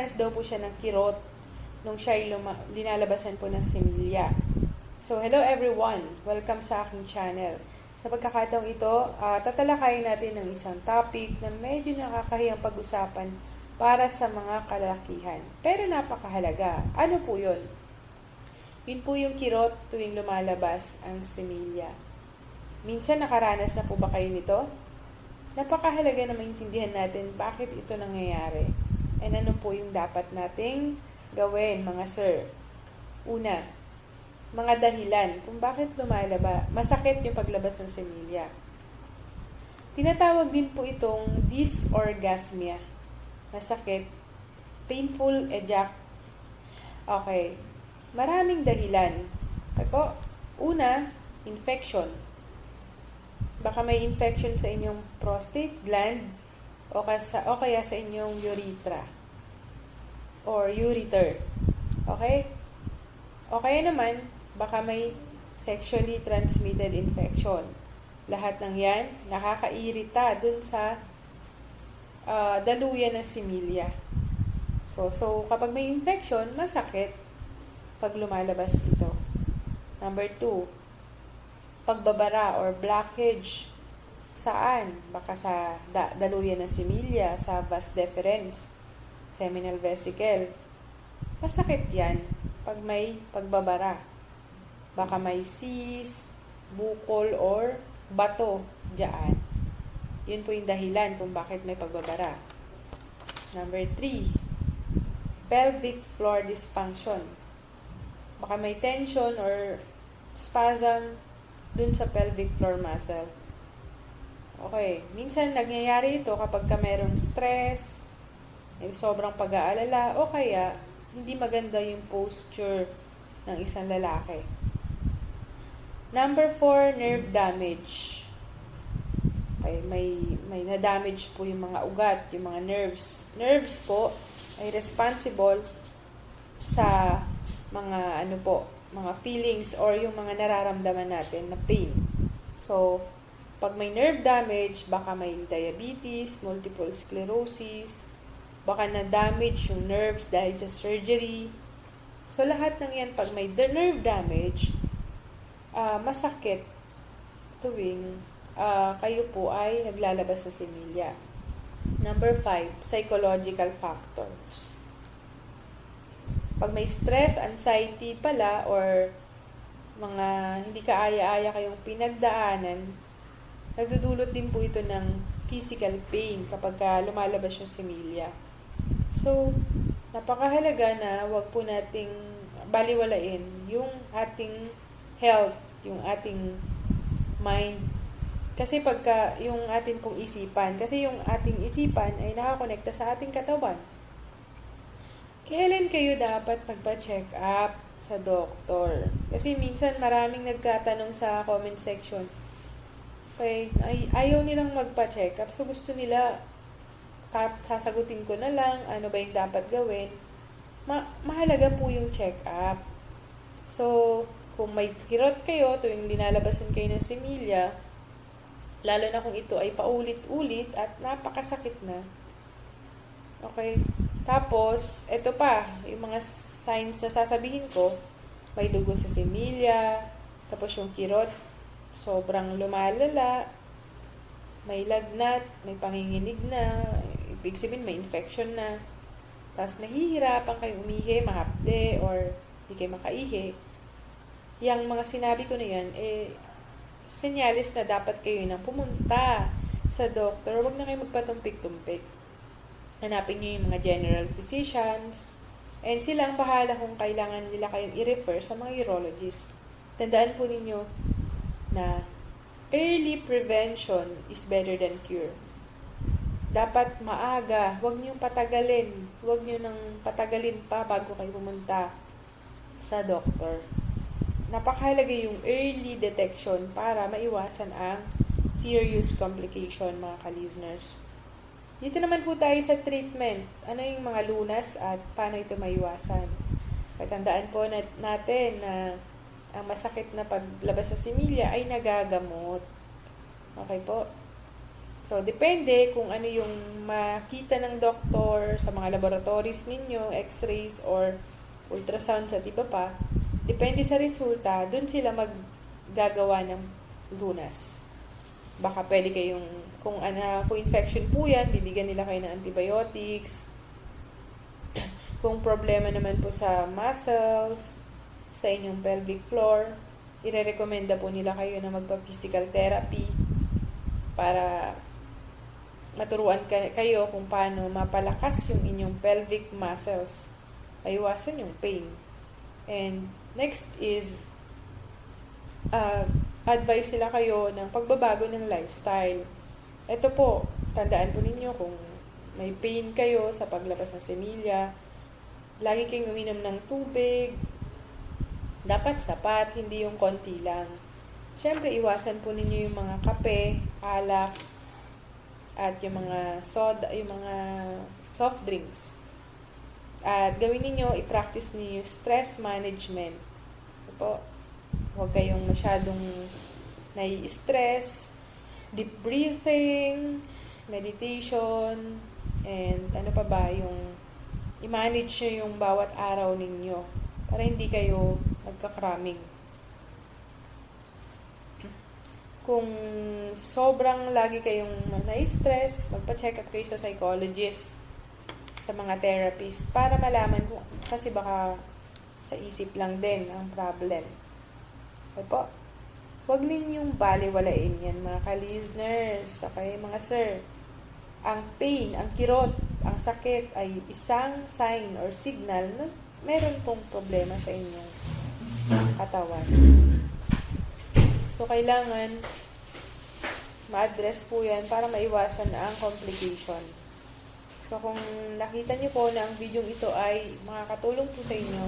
nakakaranas daw po siya ng kirot nung siya ay linalabasan po ng similya. So, hello everyone! Welcome sa aking channel. Sa pagkakataong ito, tatalakayin natin ng isang topic na medyo nakakahiyang pag-usapan para sa mga kalakihan. Pero napakahalaga. Ano po yun? Yun po yung kirot tuwing lumalabas ang similya. Minsan nakaranas na po ba kayo nito? Napakahalaga na maintindihan natin bakit ito nangyayari. And ano po yung dapat nating gawin, mga sir. Una, mga dahilan kung bakit masakit yung paglabas ng similya. Tinatawag din po itong dysorgasmia. Masakit, painful Okay. Maraming dahilan. Ako, una, infection. Baka may infection sa inyong prostate gland o kaya sa inyong urethra or ureter. Okay? O kaya naman, baka may sexually transmitted infection. Lahat ng yan, nakakairita dun sa daluyan ng similya. So kapag may infection, masakit pag lumalabas ito. Number 2, pagbabara or blockage. Saan? Baka sa daluyan ng similya, sa vas deferens, seminal vesicle. Masakit yan pag may pagbabara. Baka may cyst, bukol, or bato dyan. Yun po yung dahilan kung bakit may pagbabara. Number 3, pelvic floor dysfunction. Baka may tension or spasm dun sa pelvic floor muscle. Okay, minsan nangyayari ito kapag merong stress, may sobrang pag-aalala, o kaya hindi maganda yung posture ng isang lalaki. Number 4, nerve damage. Okay, may na-damage po yung mga ugat, yung mga nerves. Nerves po ay responsible sa mga mga feelings or yung mga nararamdaman natin na pain. So, pag may nerve damage, baka may diabetes, multiple sclerosis, baka na-damage yung nerves dahil sa surgery. So, lahat ng yan, pag may nerve damage, masakit tuwing kayo po ay naglalabas sa similya. Number 5, psychological factors. Pag may stress, anxiety pala, or mga hindi kaaya-aya kayong pinagdaanan, nagdudulot din po ito ng physical pain kapag lumalabas yung similya. So, napakahalaga na wag po nating baliwalain yung ating health, yung ating mind. Kasi pagka yung ating pong isipan, kasi yung ating isipan ay nakakonekta sa ating katawan. Kailan kayo dapat magpa-check up sa doktor? Kasi minsan maraming nagkatanong sa comment section. Okay, ayaw nilang magpa-check up. So gusto nila, sasagutin ko na lang, ano ba yung dapat gawin. Mahalaga po yung check up. So, kung may kirot kayo tuwing linalabasan kayo ng similya, lalo na kung ito ay paulit-ulit at napakasakit na. Okay. Tapos, ito pa, yung mga signs na sasabihin ko, may dugo sa similya, tapos yung kirot, sobrang lumalala, may lagnat, may panginginig na, ibig sabihin may infection na, tapos nahihirapan kayo umihi, mahapde, or hindi kayo makaihi. Yang mga sinabi ko na yan, senyalis na dapat kayo nang pumunta sa doktor. Huwag na kayo magpatumpik-tumpik. Hanapin nyo yung mga general physicians, and silang bahala kung kailangan nila kayong i-refer sa mga urologist. Tandaan po ninyo na early prevention is better than cure. Dapat maaga, huwag nyo patagalin. Huwag nyo nang patagalin pa bago kayo pumunta sa doktor. Napakahalaga yung early detection para maiwasan ang serious complication, mga ka-listeners. Dito naman po tayo sa treatment. Ano yung mga lunas at paano ito maiwasan? Patandaan po natin na ang masakit na paglabas sa similya ay nagagamot. Okay po? So, depende kung ano yung makita ng doktor sa mga laboratories ninyo, x-rays or ultrasound at iba pa. Depende sa resulta, dun sila maggagawa ng lunas. Baka pwede kayong, kung infection po yan, bibigyan nila kayo ng antibiotics. Kung problema naman po sa muscles, sa inyong pelvic floor, ire-recommenda po nila kayo na magpa-physical therapy para maturuan kayo kung paano mapalakas yung inyong pelvic muscles. Iwasan yung pain. And next is advice nila kayo ng pagbabago ng lifestyle. Ito po, tandaan po ninyo kung may pain kayo sa paglabas ng semilya, lagi kayong uminom ng tubig, dapat sapat, hindi yung konti lang. Siyempre, iwasan po ninyo yung mga kape, alak, at yung mga soda, yung mga soft drinks. At gawin ninyo, i-practice niyo stress management. Ito po, huwag kayong masyadong nai-stress, deep breathing, meditation, and ano pa ba, yung i-manage nyo yung bawat araw ninyo para hindi kayo magka-cramming. Kung sobrang lagi kayong na-stress, magpa-check up kayo sa psychologist, sa mga therapist, para malaman kung, kasi baka sa isip lang din ang problem. Opo, huwag ninyong baliwalain yan mga ka-listeners, okay mga sir. Ang pain, ang kirot, ang sakit ay isang sign or signal na meron pong problema sa inyong katawan. So, kailangan ma-address po yan para maiwasan ang complication. So, kung nakita niyo po na ang video ito ay makakatulong po sa inyo,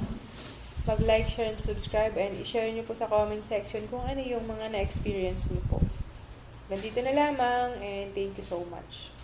mag-like, share, and subscribe, and i-share niyo po sa comment section kung ano yung mga na-experience niyo po. Nandito na lamang, and thank you so much.